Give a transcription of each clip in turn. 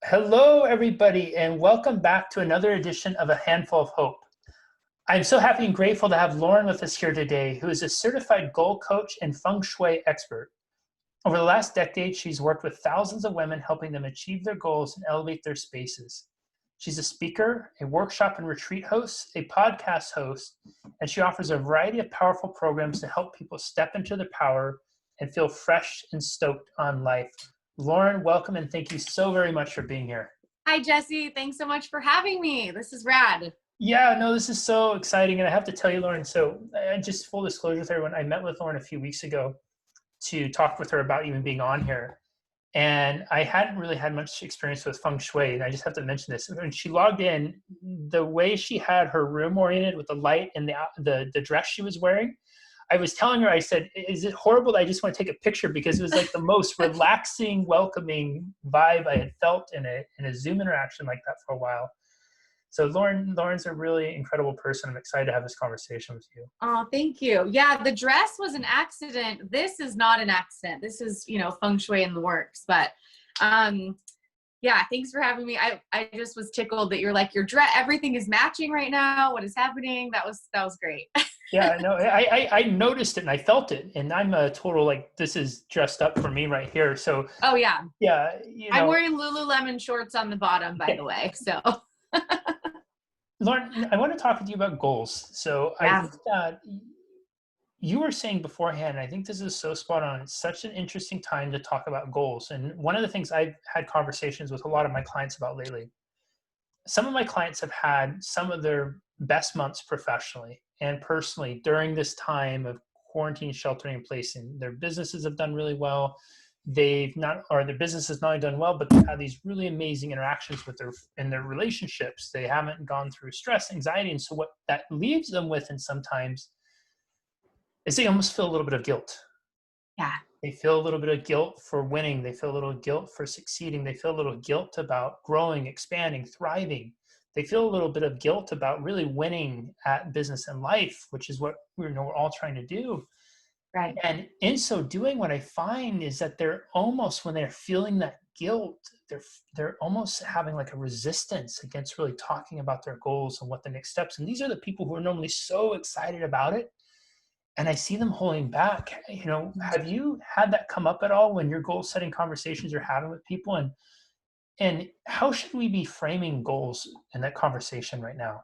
Hello, everybody, and welcome back to another edition of A Handful of Hope. I'm so happy and grateful to have Lauren with us here today, who is a certified goal coach and Feng Shui expert. Over the last decade, she's worked with thousands of women, helping them achieve their goals and elevate their spaces. She's a speaker, a workshop and retreat host, a podcast host, and she offers a variety of powerful programs to help people step into their power and feel fresh and stoked on life. Lauren, welcome, and thank you so very much for being here. Hi, Jesse. Thanks so much for having me. This is rad. Yeah, no, this is so exciting. And I have to tell you, Lauren, so just full disclosure with everyone, I met with Lauren a few weeks ago to talk with her about even being on here. And I hadn't really had much experience with Feng Shui. And I just have to mention this. When she logged in, the way she had her room oriented with the light and the dress she was wearing, I was telling her, I said, is it horrible that I just want to take a picture? Because it was like the most relaxing, welcoming vibe I had felt in a Zoom interaction like that for a while. So Lauren's a really incredible person. I'm excited to have this conversation with you. Oh, thank you. Yeah, the dress was an accident. This is not an accident. This is, Feng Shui in the works. But yeah, thanks for having me. I just was tickled that you're like, your dress, everything is matching right now. What is happening? That was great. Yeah, no, I noticed it and I felt it. And I'm a total, like, this is dressed up for me right here. So Oh, yeah. yeah, I'm wearing Lululemon shorts on the bottom, by the way. So Lauren, I want to talk with you about goals. So I yeah. think that you were saying beforehand, and I think this is so spot on. It's such an interesting time to talk about goals. And one of the things I've had conversations with a lot of my clients about lately, some of my clients have had some of their best months professionally and personally during this time of quarantine, sheltering in place, and their businesses have done really well. Their business has not only done well, but they've had these really amazing interactions with their relationships. They haven't gone through stress, anxiety. And so what that leaves them with, and sometimes, is they almost feel a little bit of guilt. Yeah. They feel a little bit of guilt for winning. They feel a little guilt for succeeding. They feel a little guilt about growing, expanding, thriving. They feel a little bit of guilt about really winning at business and life, which is what we're all trying to do. Right. And in so doing, what I find is that they're almost, when they're feeling that guilt, they're almost having like a resistance against really talking about their goals and what the next steps. And these are the people who are normally so excited about it, and I see them holding back. Have you had that come up at all when your goal setting conversations you're having with people? And how should we be framing goals in that conversation right now?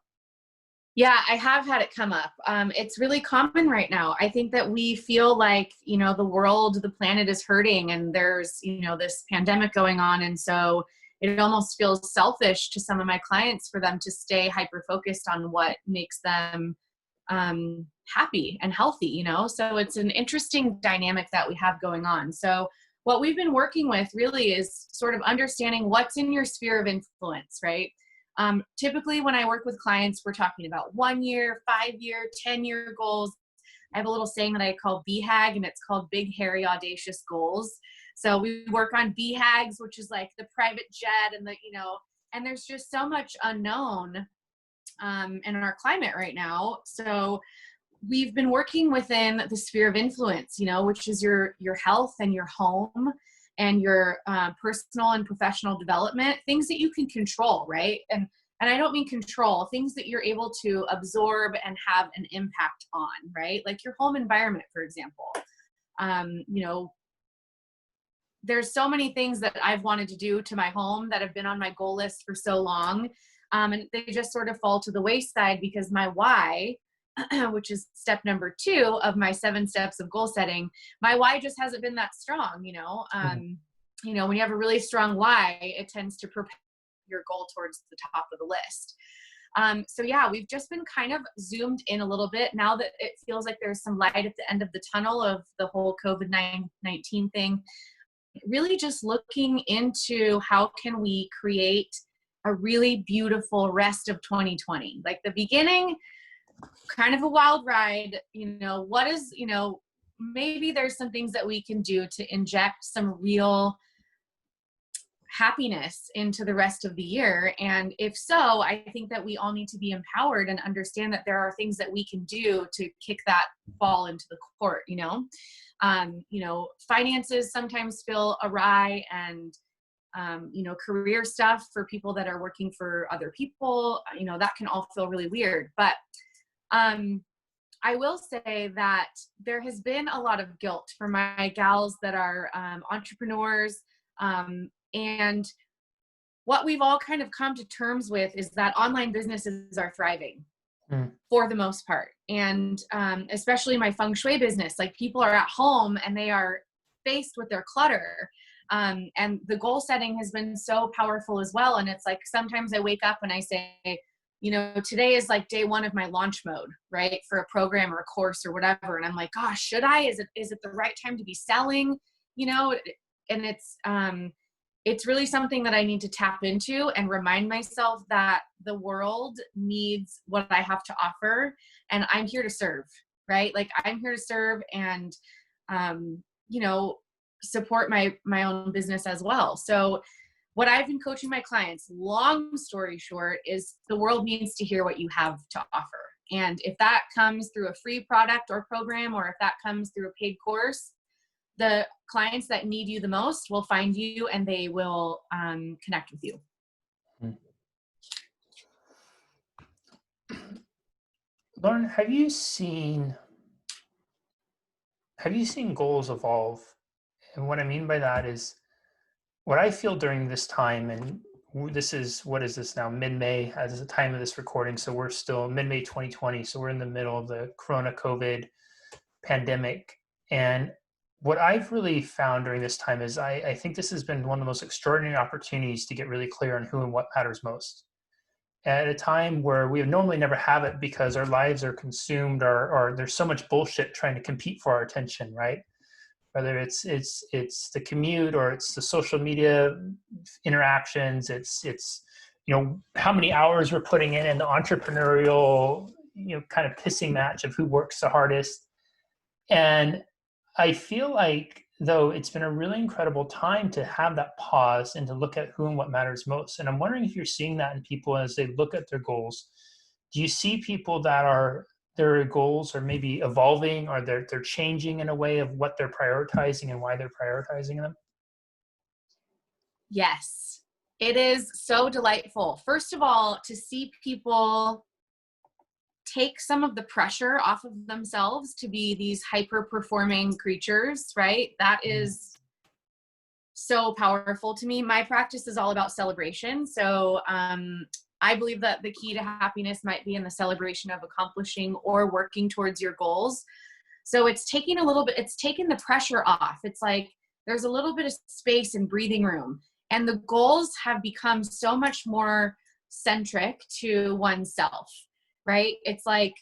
Yeah, I have had it come up. It's really common right now. I think that we feel like, the world, the planet is hurting and there's, this pandemic going on. And so it almost feels selfish to some of my clients for them to stay hyper-focused on what makes them happy and healthy, So it's an interesting dynamic that we have going on. So what we've been working with really is sort of understanding what's in your sphere of influence, right? Typically when I work with clients, we're talking about 1 year, 5 year, 10-year goals. I have a little saying that I call BHAG, and it's called Big, Hairy, Audacious Goals. So we work on BHAGs, which is like the private jet and and there's just so much unknown in our climate right now. So we've been working within the sphere of influence, which is your health and your home and your personal and professional development, things that you can control, right? And I don't mean control, things that you're able to absorb and have an impact on, right? Like your home environment, for example. There's so many things that I've wanted to do to my home that have been on my goal list for so long. And they just sort of fall to the wayside because my why, which is step number 2 of my 7 steps of goal setting, my why just hasn't been that strong, when you have a really strong why, it tends to propel your goal towards the top of the list. So yeah, we've just been kind of zoomed in a little bit now that it feels like there's some light at the end of the tunnel of the whole COVID-19 thing. Really just looking into how can we create a really beautiful rest of 2020. Like the beginning, kind of a wild ride, maybe there's some things that we can do to inject some real happiness into the rest of the year. And if so, I think that we all need to be empowered and understand that there are things that we can do to kick that ball into the court, finances sometimes feel awry, and career stuff for people that are working for other people, that can all feel really weird. But I will say that there has been a lot of guilt for my gals that are entrepreneurs. And what we've all kind of come to terms with is that online businesses are thriving for the most part. And especially my Feng Shui business, like people are at home and they are faced with their clutter. And the goal setting has been so powerful as well. And it's like, sometimes I wake up and I say, today is like day one of my launch mode, right? For a program or a course or whatever. And I'm like, gosh, should I, is it the right time to be selling, and it's really something that I need to tap into and remind myself that the world needs what I have to offer, and I'm here to serve, right? Like I'm here to serve and, support my own business as well. So what I've been coaching my clients, long story short, is the world needs to hear what you have to offer. And if that comes through a free product or program, or if that comes through a paid course, the clients that need you the most will find you and they will connect with you. Lauren, have you seen goals evolve? And what I mean by that is, what I feel during this time, and this is, what is this now, mid-May as the time of this recording, so we're still mid-May 2020, so we're in the middle of the Corona COVID pandemic. And what I've really found during this time is I think this has been one of the most extraordinary opportunities to get really clear on who and what matters most. At a time where we normally never have it because our lives are consumed, or there's so much bullshit trying to compete for our attention, right? Whether it's the commute, or it's the social media interactions, it's how many hours we're putting in the entrepreneurial kind of pissing match of who works the hardest. And I feel like, though, it's been a really incredible time to have that pause and to look at who and what matters most. And I'm wondering if you're seeing that in people as they look at their goals. Do you see people that their goals are maybe evolving, or they're changing in a way of what they're prioritizing and why they're prioritizing them? Yes, it is so delightful. First of all, to see people take some of the pressure off of themselves to be these hyper performing creatures, right? That is so powerful to me. My practice is all about celebration. So I believe that the key to happiness might be in the celebration of accomplishing or working towards your goals. So it's taking the pressure off. It's like there's a little bit of space and breathing room. And the goals have become so much more centric to oneself, right? It's like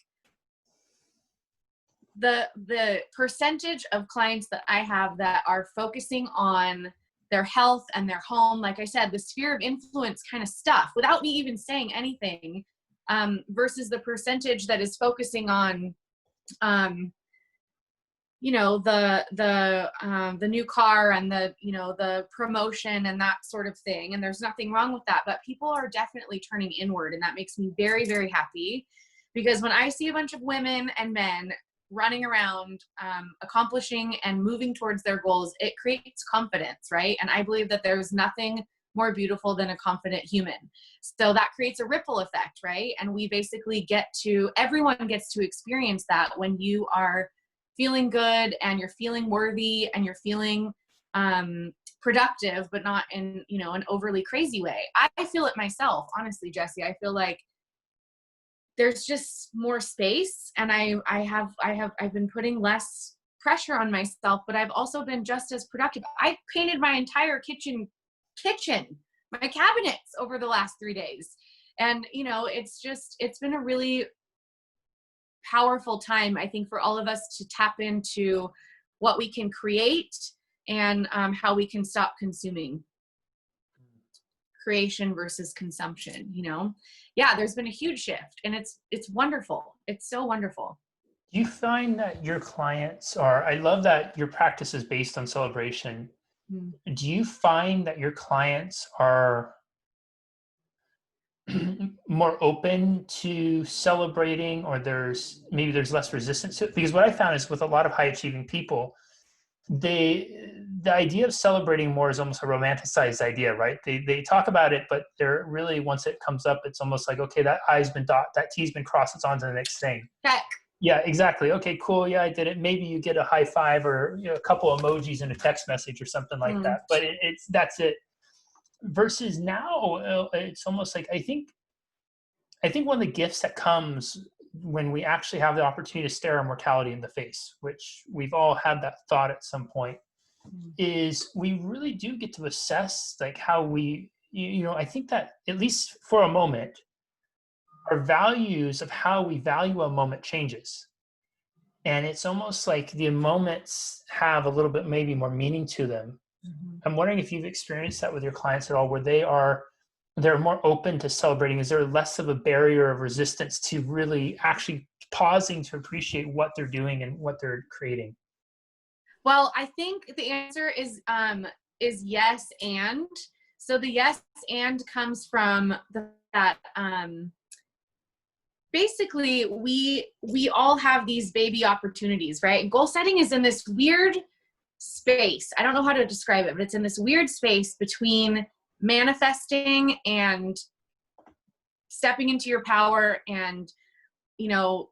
the percentage of clients that I have that are focusing on their health and their home, like I said, the sphere of influence kind of stuff without me even saying anything, versus the percentage that is focusing on, the new car and the promotion and that sort of thing. And there's nothing wrong with that, but people are definitely turning inward. And that makes me very, very happy, because when I see a bunch of women and men running around, accomplishing and moving towards their goals, it creates confidence, right? And I believe that there's nothing more beautiful than a confident human. So that creates a ripple effect, right? And we basically everyone gets to experience that when you are feeling good and you're feeling worthy and you're feeling productive, but not in, an overly crazy way. I feel it myself, honestly, Jesse. I feel like there's just more space, and I've been putting less pressure on myself, but I've also been just as productive. I painted my entire kitchen, my cabinets over the last 3 days. And, it's been a really powerful time, I think, for all of us to tap into what we can create and how we can stop consuming. Creation versus consumption, Yeah, there's been a huge shift, and it's wonderful. It's so wonderful. Do you find that your clients I love that your practice is based on celebration. Do you find that your clients are more open to celebrating, or there's less resistance to it? Because what I found is, with a lot of high achieving people, the idea of celebrating more is almost a romanticized idea, right? They talk about it, but they're really, once it comes up, it's almost like, okay, that I's been dot, that T's been crossed, it's on to the next thing. Check. Yeah, exactly. Okay, cool. Yeah, I did it. Maybe you get a high five or, you know, a couple emojis in a text message or something like that. But it's that's it. Versus now, it's almost like I think one of the gifts that comes when we actually have the opportunity to stare our mortality in the face, which we've all had that thought at some point, is we really do get to assess like how we, you know, I think that at least for a moment, our values of how we value a moment changes. And it's almost like the moments have a little bit maybe more meaning to them. I'm wondering if you've experienced that with your clients at all, where they're more open to celebrating. Is there less of a barrier of resistance to really actually pausing to appreciate what they're doing and what they're creating? Well, I think the answer is yes and. So the yes and comes from that basically we all have these baby opportunities, right? And goal setting is in this weird space. I don't know how to describe it, but it's in this weird space between manifesting and stepping into your power and, you know,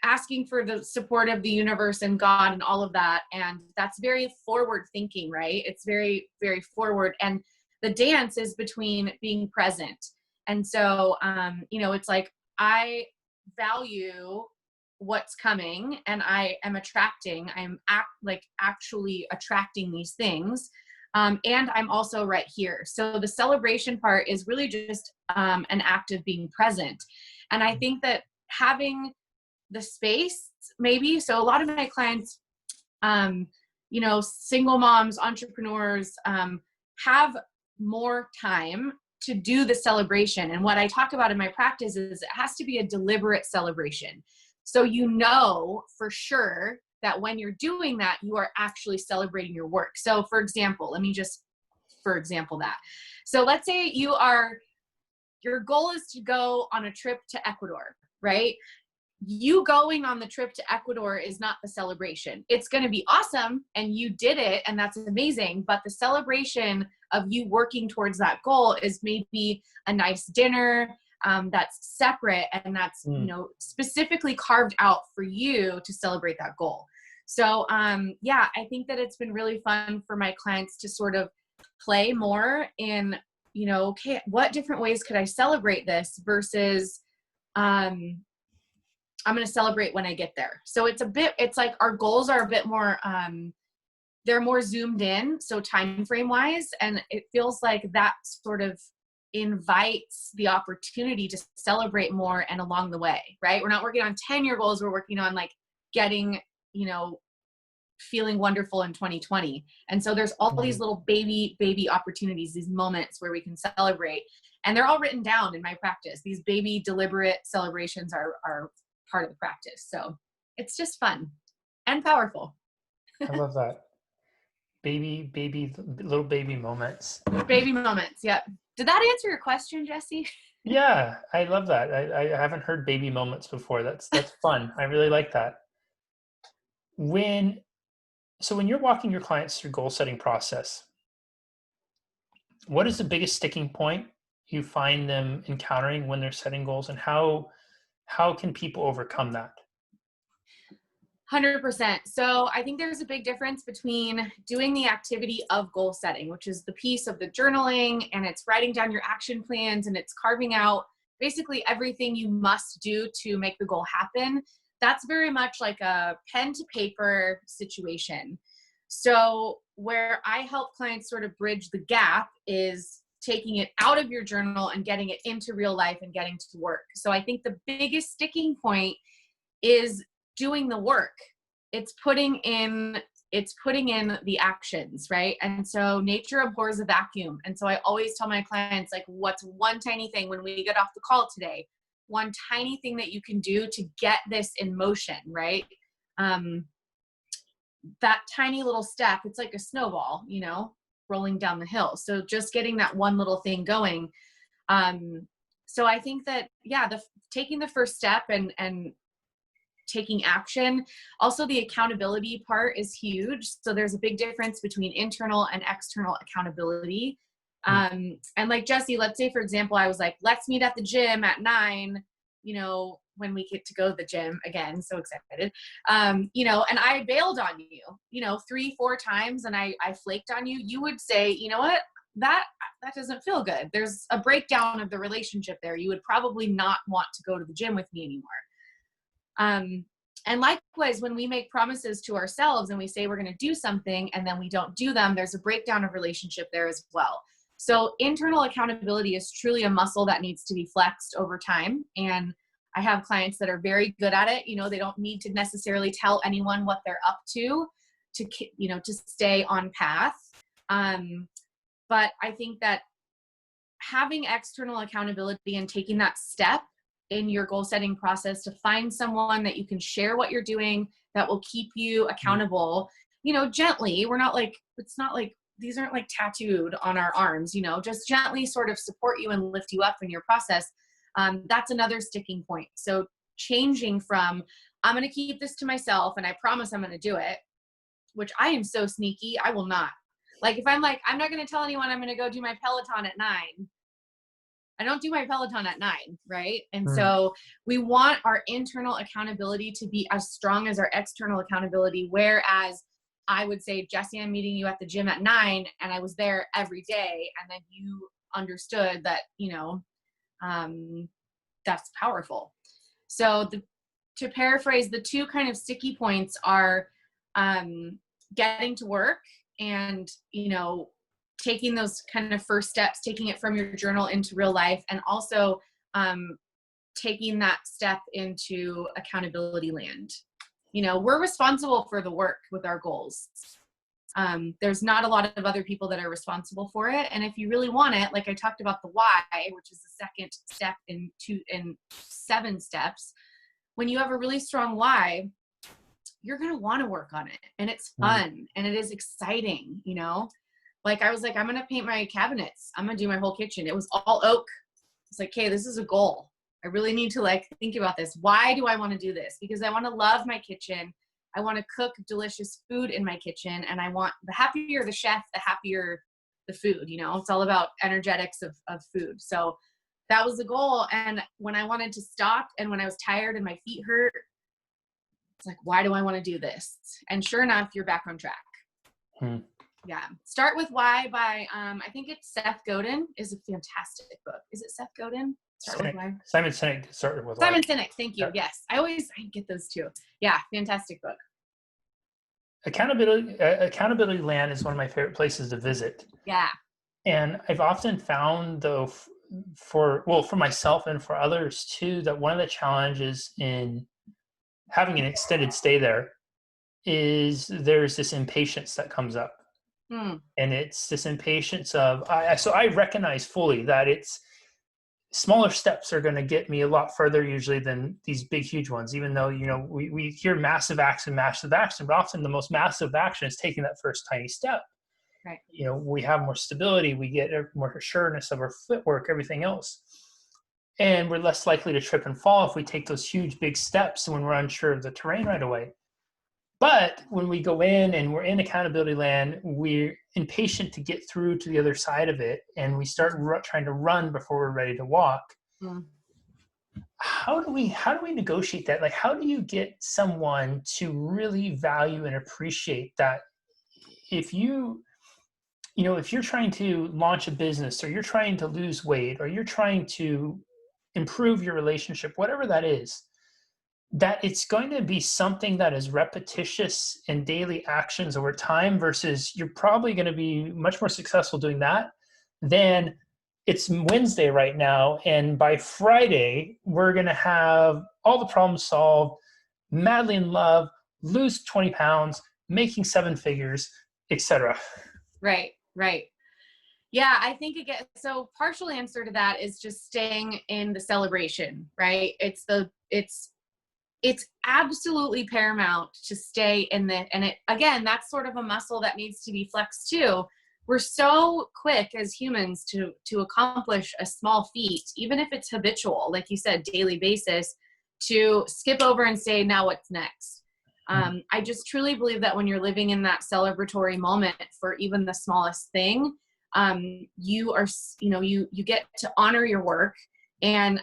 asking for the support of the universe and God and all of that. And that's very forward thinking, right? It's very, very forward. And the dance is between being present. And so, you know, it's like, I value what's coming and I'm actually attracting these things. And I'm also right here. So the celebration part is really just an act of being present. And I think that having the space, maybe, so a lot of my clients, you know, single moms, entrepreneurs, have more time to do the celebration. And what I talk about in my practice is it has to be a deliberate celebration. So you know for sure that when you're doing that, you are actually celebrating your work. So for example, that. So let's say your goal is to go on a trip to Ecuador, right? You going on the trip to Ecuador is not the celebration. It's going to be awesome and you did it and that's amazing. But the celebration of you working towards that goal is maybe a nice dinner that's separate and that's, you know, specifically carved out for you to celebrate that goal. So yeah, I think that it's been really fun for my clients to sort of play more in, you know, okay, what different ways could I celebrate this versus I'm going to celebrate when I get there. So it's like our goals are a bit more, they're more zoomed in. So time frame wise, and it feels like that sort of invites the opportunity to celebrate more and along the way, right? We're not working on 10-year goals. We're working on like getting, you know, feeling wonderful in 2020. And so there's all these little baby opportunities, these moments where we can celebrate, and they're all written down in my practice. These baby deliberate celebrations are part of the practice. So it's just fun and powerful. I love that. Little baby moments. Baby moments. Yep. Did that answer your question, Jesse? Yeah, I love that. I haven't heard baby moments before. That's fun. I really like that. When you're walking your clients through goal setting process, what is the biggest sticking point you find them encountering when they're setting goals, and how can people overcome that? 100%. So I think there's a big difference between doing the activity of goal setting, which is the piece of the journaling, and it's writing down your action plans, and it's carving out basically everything you must do to make the goal happen. That's very much like a pen to paper situation. So where I help clients sort of bridge the gap is taking it out of your journal and getting it into real life and getting to work. So I think the biggest sticking point is doing the work. It's putting in the actions, right? And so nature abhors a vacuum. And so I always tell my clients, like, what's one tiny thing when we get off the call today, one tiny thing that you can do to get this in motion, right? That tiny little step, it's like a snowball, you know, rolling down the hill. So just getting that one little thing going. So I think that, yeah, taking the first step and taking action. Also, the accountability part is huge. So there's a big difference between internal and external accountability. And like Jesse, let's say, for example, I was like, let's meet at the gym at 9, when we get to go to the gym again, so excited, and I bailed on you, 3-4 times, and I flaked on you, you would say, you know what, that doesn't feel good. There's a breakdown of the relationship there. You would probably not want to go to the gym with me anymore. And likewise, when we make promises to ourselves and we say we're going to do something and then we don't do them, there's a breakdown of relationship there as well. So internal accountability is truly a muscle that needs to be flexed over time. And I have clients that are very good at it. They don't need to necessarily tell anyone what they're up to stay on path. But I think that having external accountability and taking that step in your goal setting process to find someone that you can share what you're doing that will keep you accountable, gently. It's not like these aren't like tattooed on our arms, just gently sort of support you and lift you up in your process. That's another sticking point. So changing from, I'm going to keep this to myself and I promise I'm going to do it, which I am so sneaky. I will not. Like, if I'm like, I'm not going to tell anyone I'm going to go do my Peloton at 9, I don't do my Peloton at 9, right? And so we want our internal accountability to be as strong as our external accountability. Whereas I would say, Jesse, I'm meeting you at the gym at 9, and I was there every day. And then you understood that, that's powerful. So to paraphrase, the two kind of sticky points are getting to work and, taking those kind of first steps, taking it from your journal into real life, and also taking that step into accountability land. We're responsible for the work with our goals. There's not a lot of other people that are responsible for it. And if you really want it, like I talked about the why, which is the second step in 7 steps, when you have a really strong why, you're going to want to work on it, and it's fun and it is exciting. Like I was like, I'm going to paint my cabinets. I'm going to do my whole kitchen. It was all oak. It's like, okay, this is a goal. I really need to think about this. Why do I want to do this? Because I want to love my kitchen. I want to cook delicious food in my kitchen. And I want, the happier the chef, the happier the food. It's all about energetics of food. So that was the goal. And when I wanted to stop and when I was tired and my feet hurt, it's like, why do I want to do this? And sure enough, you're back on track. Yeah. Start with Why by, I think it's Seth Godin is a fantastic book. Is it Seth Godin? Start with Why. Simon Sinek started with Simon Why. Sinek. Thank you. Yes. I get those two. Yeah. Fantastic book. Accountability Land is one of my favorite places to visit. Yeah. And I've often found, though, for myself and for others too, that one of the challenges in having an extended stay there is there's this impatience that comes up. And it's this impatience of, so I recognize fully that it's smaller steps are going to get me a lot further usually than these big, huge ones, even though, we hear massive action, but often the most massive action is taking that first tiny step. Right. We have more stability, we get more assuredness of our footwork, everything else. And we're less likely to trip and fall if we take those huge, big steps when we're unsure of the terrain right away. But when we go in and we're in accountability land, we're impatient to get through to the other side of it, and we start trying to run before we're ready to walk. How do we negotiate that? Like, how do you get someone to really value and appreciate that? If you're trying to launch a business, or you're trying to lose weight, or you're trying to improve your relationship, whatever that is, that it's going to be something that is repetitious in daily actions over time, versus you're probably going to be much more successful doing that than it's Wednesday right now, and by Friday, we're going to have all the problems solved, madly in love, lose 20 pounds, making 7 figures, etc. Right. Yeah, I think so partial answer to that is just staying in the celebration, right? It's absolutely paramount to stay in again, that's sort of a muscle that needs to be flexed too. We're so quick as humans to accomplish a small feat, even if it's habitual, like you said, daily basis, to skip over and say, now what's next? I just truly believe that when you're living in that celebratory moment for even the smallest thing, you are, you get to honor your work, and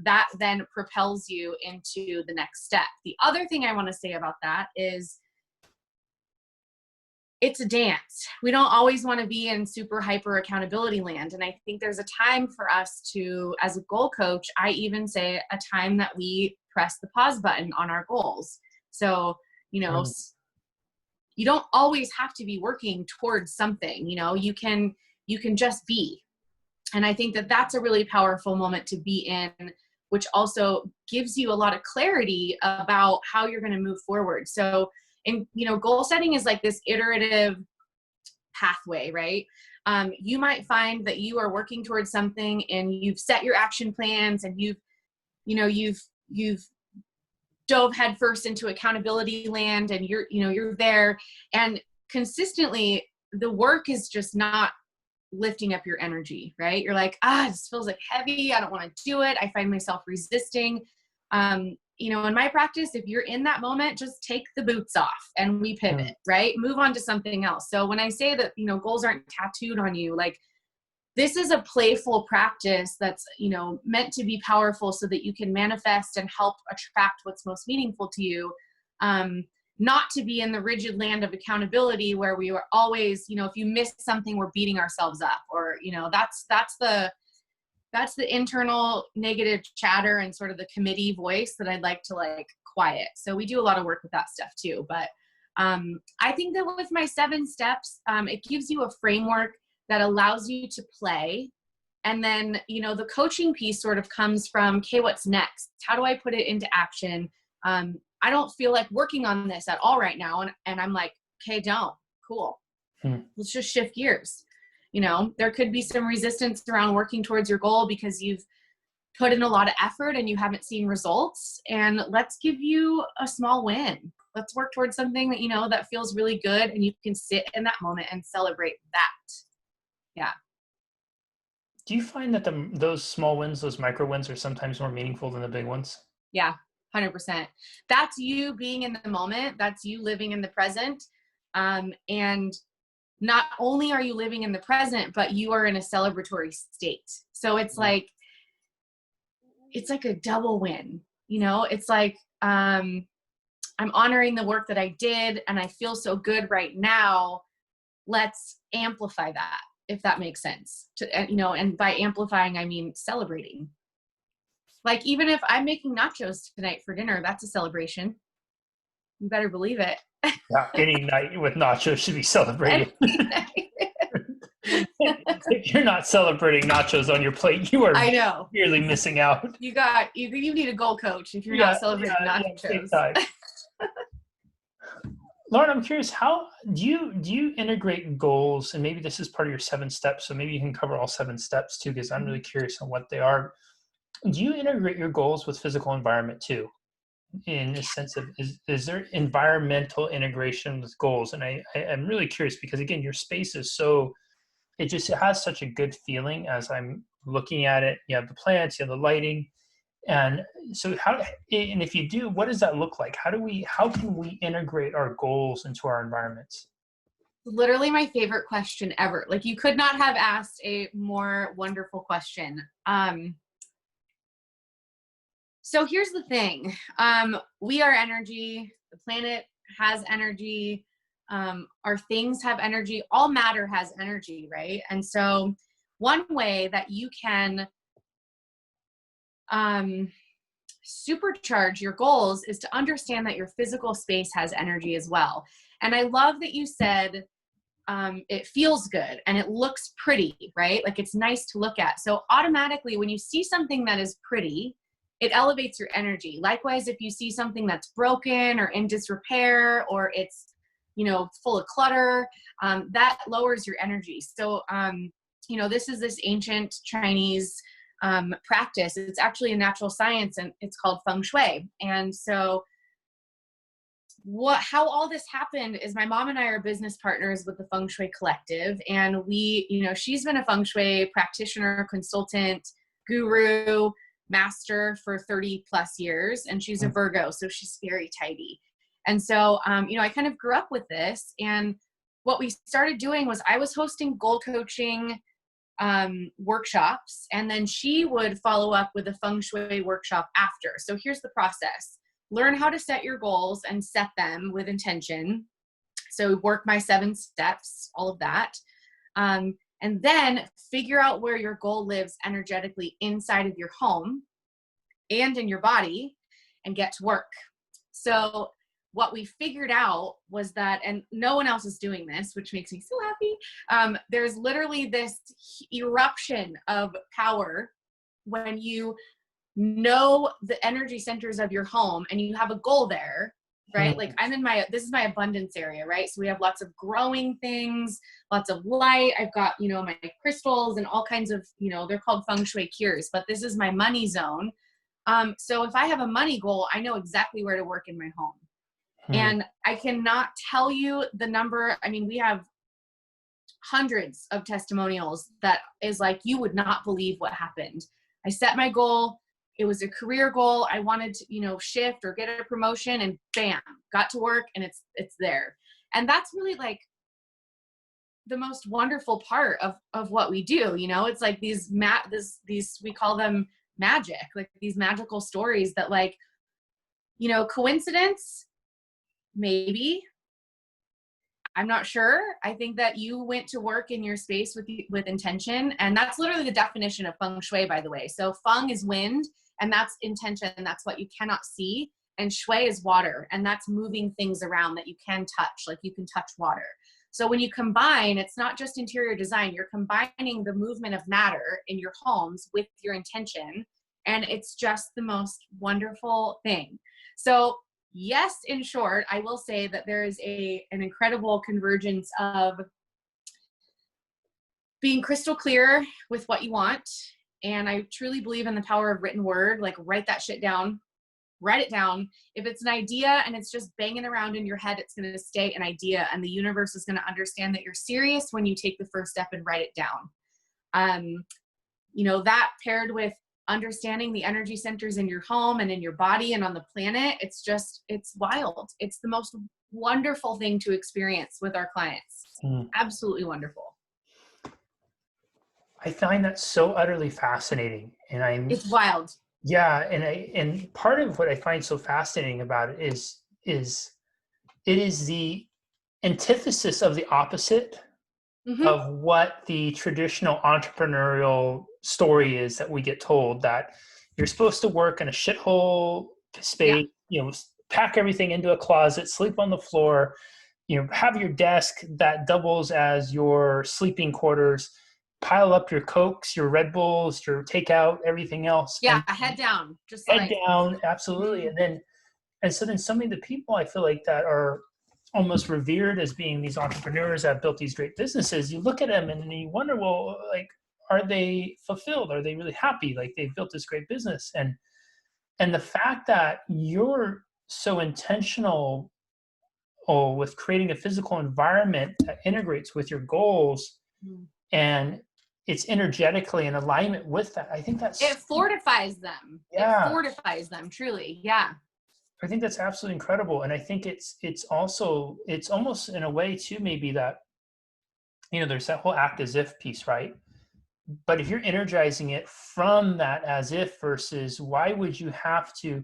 that then propels you into the next step. The other thing I want to say about that is it's a dance. We don't always want to be in super hyper accountability land. And I think there's a time for us to, as a goal coach, I even say a time that we press the pause button on our goals. So, you don't always have to be working towards something, you can just be. And I think that that's a really powerful moment to be in, which also gives you a lot of clarity about how you're going to move forward. So, goal setting is like this iterative pathway, right? You might find that you are working towards something and you've set your action plans, and you've dove headfirst into accountability land, and you're there, and consistently the work is just not lifting up your energy, right? You're like, this feels like heavy. I don't want to do it. I find myself resisting. In my practice, if you're in that moment, just take the boots off and we pivot, right? Move on to something else. So when I say that, goals aren't tattooed on you, like, this is a playful practice that's, meant to be powerful so that you can manifest and help attract what's most meaningful to you. Not to be in the rigid land of accountability where we are always, if you miss something, we're beating ourselves up, or, that's the internal negative chatter and sort of the committee voice that I'd like to quiet. So we do a lot of work with that stuff too. But I think that with my 7 steps, it gives you a framework that allows you to play. And then, the coaching piece sort of comes from, okay, what's next? How do I put it into action? I don't feel like working on this at all right now. And I'm like, okay, cool. Let's just shift gears. There could be some resistance around working towards your goal because you've put in a lot of effort and you haven't seen results. And let's give you a small win. Let's work towards something that, that feels really good, and you can sit in that moment and celebrate that. Yeah. Do you find that those small wins, those micro wins, are sometimes more meaningful than the big ones? Yeah, 100%. That's you being in the moment. That's you living in the present. And not only are you living in the present, but you are in a celebratory state. So it's like a double win, it's like, I'm honoring the work that I did and I feel so good right now. Let's amplify that, if that makes sense. And by amplifying, I mean celebrating. Like, even if I'm making nachos tonight for dinner, that's a celebration. You better believe it. Yeah, any night with nachos should be celebrated. If you're not celebrating nachos on your plate, you are really missing out. You need a goal coach if you're not celebrating nachos. Lauren, I'm curious, how do you integrate goals? And maybe this is part of your 7 steps, so maybe you can cover all 7 steps too, because I'm really curious on what they are. Do you integrate your goals with physical environment too? In the sense of, is there environmental integration with goals? And I'm really curious because, again, your space is it has such a good feeling as I'm looking at it. You have the plants, you have the lighting. And so and if you do, what does that look like? How can we integrate our goals into our environments? Literally my favorite question ever. Like, you could not have asked a more wonderful question. So here's the thing. We are energy. The planet has energy. Our things have energy. All matter has energy, right? And so one way that you can supercharge your goals is to understand that your physical space has energy as well. And I love that you said it feels good and it looks pretty, right? Like, it's nice to look at. So automatically, when you see something that is pretty, it elevates your energy. Likewise, if you see something that's broken or in disrepair, or it's, full of clutter, that lowers your energy. So, this is this ancient Chinese practice. It's actually a natural science, and it's called Feng Shui. And so how all this happened is my mom and I are business partners with the Feng Shui Collective. And we, she's been a Feng Shui practitioner, consultant, guru master for 30 plus years, and she's a Virgo, so she's very tidy. And so, you know, I kind of grew up with this, and what we started doing was I was hosting goal coaching workshops, and then she would follow up with a Feng Shui workshop after. So here's the process. Learn how to set your goals and set them with intention. So work my 7 steps, all of that. And then figure out where your goal lives energetically inside of your home and in your body, and get to work. So what we figured out was that, and no one else is doing this, which makes me so happy. There's literally this eruption of power when you know the energy centers of your home and you have a goal there, right? Like this is my abundance area, right? So we have lots of growing things, lots of light. I've got, you know, my crystals and all kinds of, you know, they're called Feng Shui cures, but this is my money zone. So if I have a money goal, I know exactly where to work in my home. And I cannot tell you the number. I mean, we have hundreds of testimonials that is like, you would not believe what happened. I set my goal. It was a career goal. I wanted to, you know, shift or get a promotion, and bam, got to work, and it's there. And that's really like the most wonderful part of what we do. You know, it's like these we call them magic, like these magical stories that, like, you know, coincidence, maybe, I'm not sure. I think that you went to work in your space with intention, and that's literally the definition of Feng Shui, by the way. So Feng is wind, and that's intention, and that's what you cannot see. And Shui is water, and that's moving things around that you can touch, like you can touch water. So when you combine, it's not just interior design, you're combining the movement of matter in your homes with your intention, and it's just the most wonderful thing. So yes, in short, I will say that there is an incredible convergence of being crystal clear with what you want. And I truly believe in the power of written word. Like, write that shit down, write it down. If it's an idea and it's just banging around in your head, it's going to stay an idea, and the universe is going to understand that you're serious when you take the first step and write it down. You know, that paired with understanding the energy centers in your home and in your body and on the planet, it's wild. It's the most wonderful thing to experience with our clients. Absolutely wonderful. I find that so utterly fascinating, and it's wild. Yeah, and part of what I find so fascinating about it is it is the antithesis of the opposite of what the traditional entrepreneurial story is that we get told, that you're supposed to work in a shithole space, you know, pack everything into a closet, sleep on the floor, you know, have your desk that doubles as your sleeping quarters, pile up your Cokes, your Red Bulls, your takeout, everything else. Yeah, head down. Just head down, absolutely. And so then so many of the people I feel like that are almost revered as being these entrepreneurs that have built these great businesses, you look at them and you wonder, well, like, are they fulfilled? Are they really happy? Like, they've built this great business. And the fact that you're so intentional with creating a physical environment that integrates with your goals and it's energetically in alignment with that, I think it fortifies them. Yeah. It fortifies them, truly. Yeah. I think that's absolutely incredible. And I think it's almost in a way too, maybe that, you know, there's that whole act as if piece, right? But if you're energizing it from that as if versus why would you have to,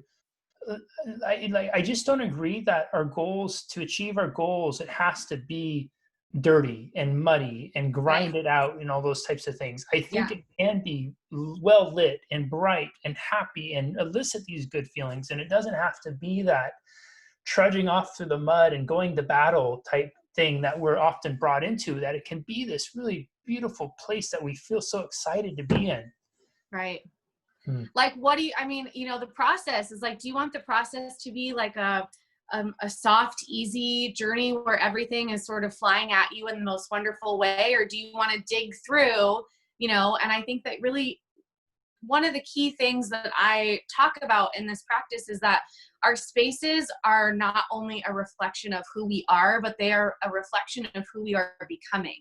I just don't agree that our goals, to achieve our goals, it has to be dirty and muddy and grind it out and all those types of things. I think it can be well lit and bright and happy and elicit these good feelings. And it doesn't have to be that trudging off through the mud and going to battle type thing that we're often brought into, that it can be this really beautiful place that we feel so excited to be in. Right. Like, I mean, you know, the process is like, do you want the process to be like a soft, easy journey where everything is sort of flying at you in the most wonderful way? Or do you want to dig through, you know? And I think that really one of the key things that I talk about in this practice is that our spaces are not only a reflection of who we are, but they are a reflection of who we are becoming.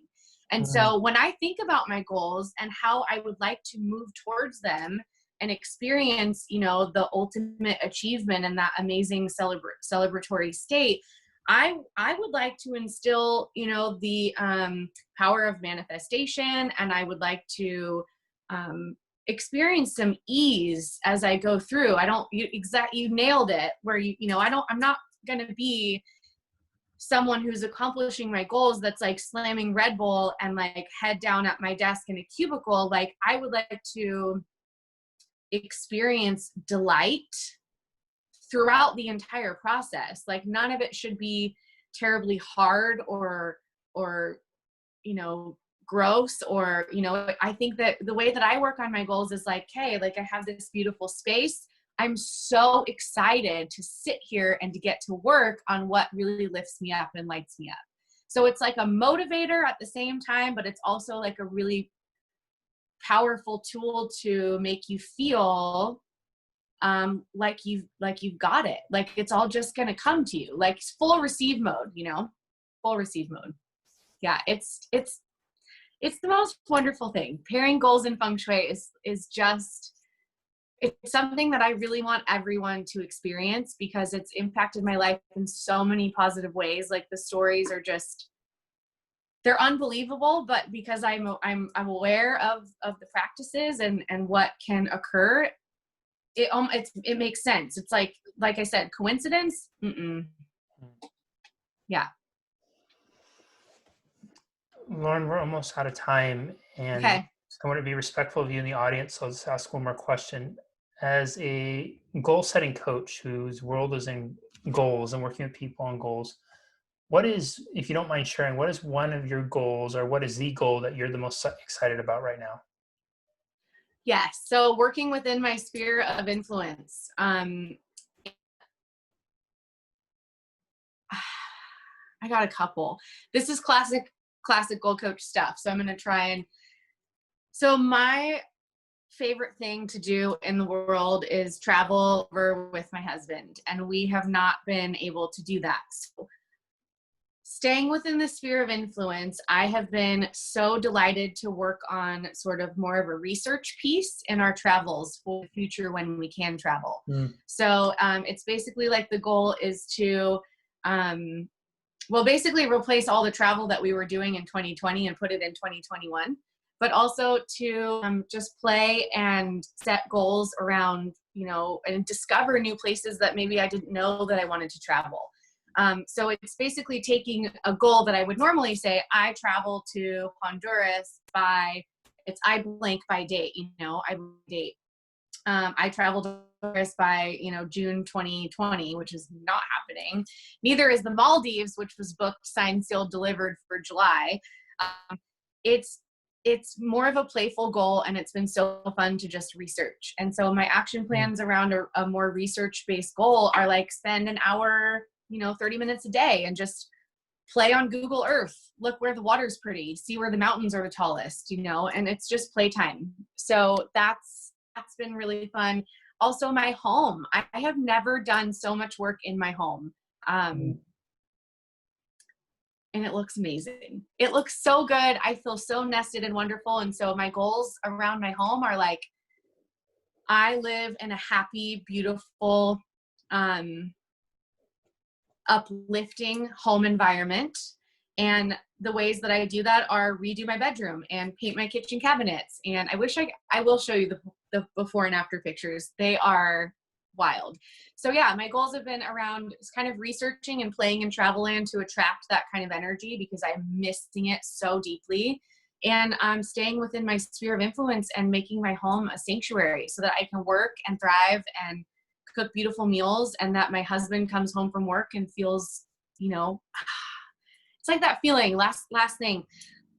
And so when I think about my goals and how I would like to move towards them, and experience, you know, the ultimate achievement and that amazing celebratory state, I would like to instill, you know, the power of manifestation, and I would like to experience some ease as I go through. You nailed it, where I'm not going to be someone who's accomplishing my goals that's like slamming Red Bull and like head down at my desk in a cubicle. Like, I would like to experience delight throughout the entire process. Like, none of it should be terribly hard or you know, gross, or, you know, I think that the way that I work on my goals is like, hey, like, I have this beautiful space. I'm so excited to sit here and to get to work on what really lifts me up and lights me up. So it's like a motivator at the same time, but it's also like a really powerful tool to make you feel like you've got it. Like, it's all just going to come to you, like full receive mode, you know, full receive mode. Yeah. It's the most wonderful thing. Pairing goals in Feng Shui is just, it's something that I really want everyone to experience, because it's impacted my life in so many positive ways. Like, the stories are just, they're unbelievable, but because I'm aware of the practices and what can occur, it makes sense. It's like I said, coincidence? Mm-mm. Yeah. Lauren, we're almost out of time, and Okay. I want to be respectful of you in the audience, so I'll just ask one more question. As a goal-setting coach whose world is in goals and working with people on goals, what is, if you don't mind sharing, what is one of your goals, or what is the goal that you're the most excited about right now? Yes. So working within my sphere of influence. I got a couple. This is classic goal coach stuff. So I'm going to try and, so my favorite thing to do in the world is travel over with my husband, and we have not been able to do that. So staying within the sphere of influence, I have been so delighted to work on sort of more of a research piece in our travels for the future when we can travel. So it's basically like the goal is to, basically replace all the travel that we were doing in 2020 and put it in 2021, but also to just play and set goals around, you know, and discover new places that maybe I didn't know that I wanted to travel. So it's basically taking a goal that I would normally say, I travel to Honduras I blank by date, you know, I traveled to Honduras by, you know, June 2020, which is not happening. Neither is the Maldives, which was booked, signed, sealed, delivered for July. It's more of a playful goal, and it's been so fun to just research. And so my action plans around a more research-based goal are like, spend an hour, you know, 30 minutes a day and just play on Google Earth, look where the water's pretty, see where the mountains are the tallest, you know, and it's just playtime. So that's been really fun. Also, my home. I have never done so much work in my home. And it looks amazing. It looks so good. I feel so nested and wonderful. And so my goals around my home are like, I live in a happy, beautiful, uplifting home environment. And the ways that I do that are redo my bedroom and paint my kitchen cabinets. And I will show you the before and after pictures. They are wild. So yeah, my goals have been around kind of researching and playing in Travelland to attract that kind of energy, because I'm missing it so deeply. And I'm staying within my sphere of influence and making my home a sanctuary so that I can work and thrive and cook beautiful meals, and that my husband comes home from work and feels, you know, it's like that feeling. Last thing,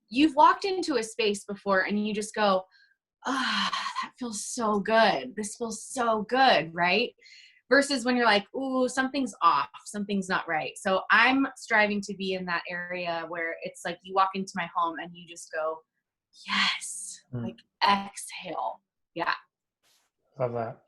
you've walked into a space before and you just go, that feels so good. This feels so good, right? Versus when you're like, ooh, something's off, something's not right. So I'm striving to be in that area where it's like you walk into my home and you just go, yes, like exhale. Yeah. Love that.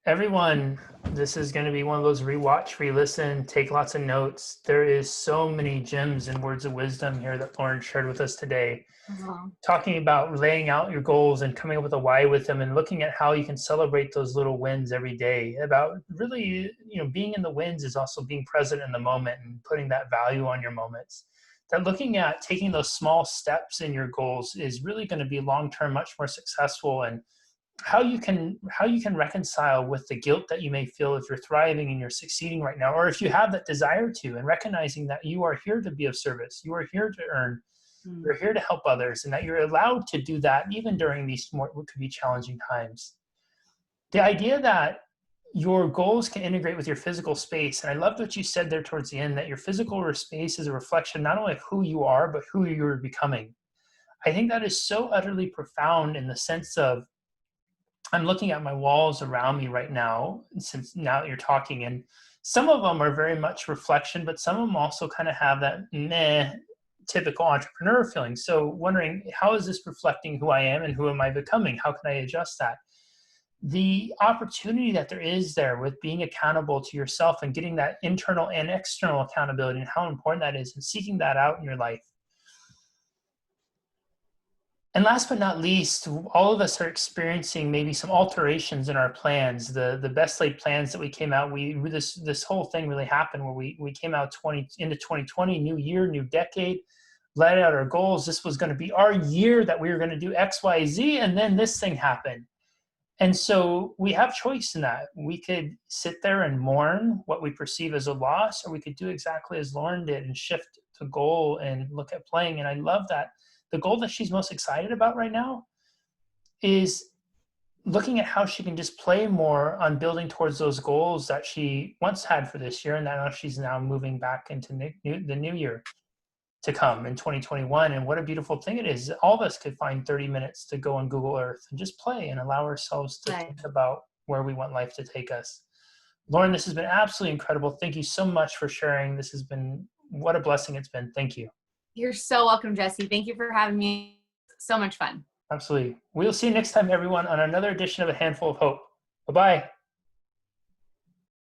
Everyone, this is going to be one of those rewatch, re-listen, take lots of notes. There is so many gems and words of wisdom here that Lauren shared with us today. Uh-huh. Talking about laying out your goals and coming up with a why with them and looking at how you can celebrate those little wins every day. About really, being in the wins is also being present in the moment and putting that value on your moments. That looking at taking those small steps in your goals is really going to be long-term much more successful, and how you can reconcile with the guilt that you may feel if you're thriving and you're succeeding right now, or if you have that desire to, and recognizing that you are here to be of service, you are here to earn, Mm. you're here to help others, and that you're allowed to do that even during these more what could be challenging times. The idea that your goals can integrate with your physical space, and I loved what you said there towards the end, that your physical space is a reflection not only of who you are but who you're becoming. I think that is so utterly profound, in the sense of, I'm looking at my walls around me right now, since now that you're talking, and some of them are very much reflection, but some of them also kind of have that meh, typical entrepreneur feeling. So wondering, how is this reflecting who I am and who am I becoming? How can I adjust that? The opportunity that there is there with being accountable to yourself and getting that internal and external accountability, and how important that is, and seeking that out in your life. And last but not least, all of us are experiencing maybe some alterations in our plans. The best laid plans that we came out, this whole thing really happened where we came out into 2020, new year, new decade, laid out our goals. This was going to be our year that we were going to do X, Y, Z, and then this thing happened. And so we have choice in that. We could sit there and mourn what we perceive as a loss, or we could do exactly as Lauren did and shift the goal and look at playing. And I love that the goal that she's most excited about right now is looking at how she can just play more on building towards those goals that she once had for this year, and now she's now moving back into the new year to come in 2021. And what a beautiful thing it is. All of us could find 30 minutes to go on Google Earth and just play and allow ourselves to Right. think about where we want life to take us. Lauren, this has been absolutely incredible. Thank you so much for sharing. This has been, what a blessing it's been. Thank you. You're so welcome, Jesse. Thank you for having me. So much fun. Absolutely. We'll see you next time, everyone, on another edition of A Handful of Hope. Bye-bye.